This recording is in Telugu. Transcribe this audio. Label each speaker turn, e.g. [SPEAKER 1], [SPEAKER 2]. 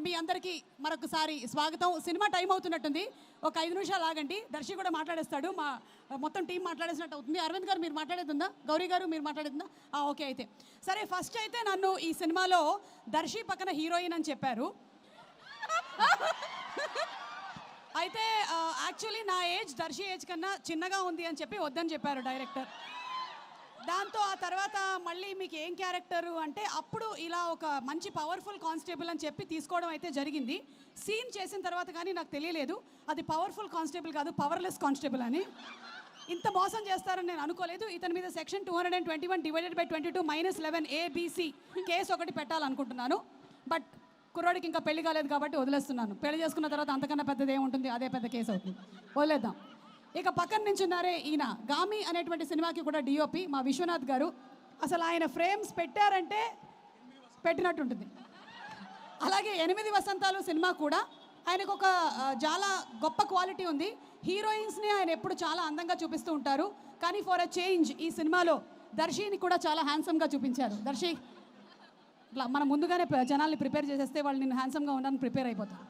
[SPEAKER 1] మీ అందరికీ మరొకసారి స్వాగతం. సినిమా టైం అవుతున్నట్టుంది, ఒక 5 నిమిషాలు ఆగండి. దర్శి కూడా మాట్లాడేస్తాడు, మా మొత్తం టీం మాట్లాడేసినట్టు అవుతుంది. అరవింద్ గారు మీరు మాట్లాడేదిందా? గౌరీ గారు మీరు మాట్లాడేదిందా? ఓకే, అయితే సరే. ఫస్ట్ అయితే నన్ను ఈ సినిమాలో దర్శి పక్కన హీరోయిన్ అని చెప్పారు. అయితే యాక్చువల్లీ నా ఏజ్ దర్శి ఏజ్ కన్నా చిన్నగా ఉంది అని చెప్పి వద్దని చెప్పారు డైరెక్టర్. దాంతో ఆ తర్వాత మళ్ళీ మీకు ఏం క్యారెక్టరు అంటే అప్పుడు ఇలా ఒక మంచి పవర్ఫుల్ కానిస్టేబుల్ అని చెప్పి తీసుకోవడం అయితే జరిగింది. సీన్ చేసిన తర్వాత కానీ నాకు తెలియలేదు అది పవర్ఫుల్ కానిస్టేబుల్ కాదు, పవర్లెస్ కానిస్టేబుల్ అని. ఇంత మోసం చేస్తారని నేను అనుకోలేదు. ఇతని మీద సెక్షన్ 221/22 -11 ABC కేసు ఒకటి పెట్టాలనుకుంటున్నాను. బట్ కుర్రోడికి ఇంకా పెళ్లి కాలేదు కాబట్టి వదిలేస్తున్నాను. పెళ్లి చేసుకున్న తర్వాత అంతకన్నా పెద్దది ఏముంటుంది, అదే పెద్ద కేసు అవుతుంది, వదిలేద్దాం. ఇక పక్కన నించున్నారే ఈయన గామి అనేటువంటి సినిమాకి కూడా డిఓపి మా విశ్వనాథ్ గారు. అసలు ఆయన ఫ్రేమ్స్ పెట్టారంటే పెట్టినట్టుంటుంది. అలాగే 8 వసంతాలు సినిమా కూడా ఆయనకు ఒక చాలా గొప్ప క్వాలిటీ ఉంది. హీరోయిన్స్ని ఆయన ఎప్పుడు చాలా అందంగా చూపిస్తూ ఉంటారు, కానీ ఫర్ అ చేంజ్ ఈ సినిమాలో దర్శిని కూడా చాలా హ్యాండ్సమ్గా చూపించారు. దర్శి ఇట్లా మనం ముందుగానే జనాల్ని ప్రిపేర్ చేసేస్తే వాళ్ళు నేను హ్యాండ్సమ్గా ఉన్నాను ప్రిపేర్ అయిపోతాను.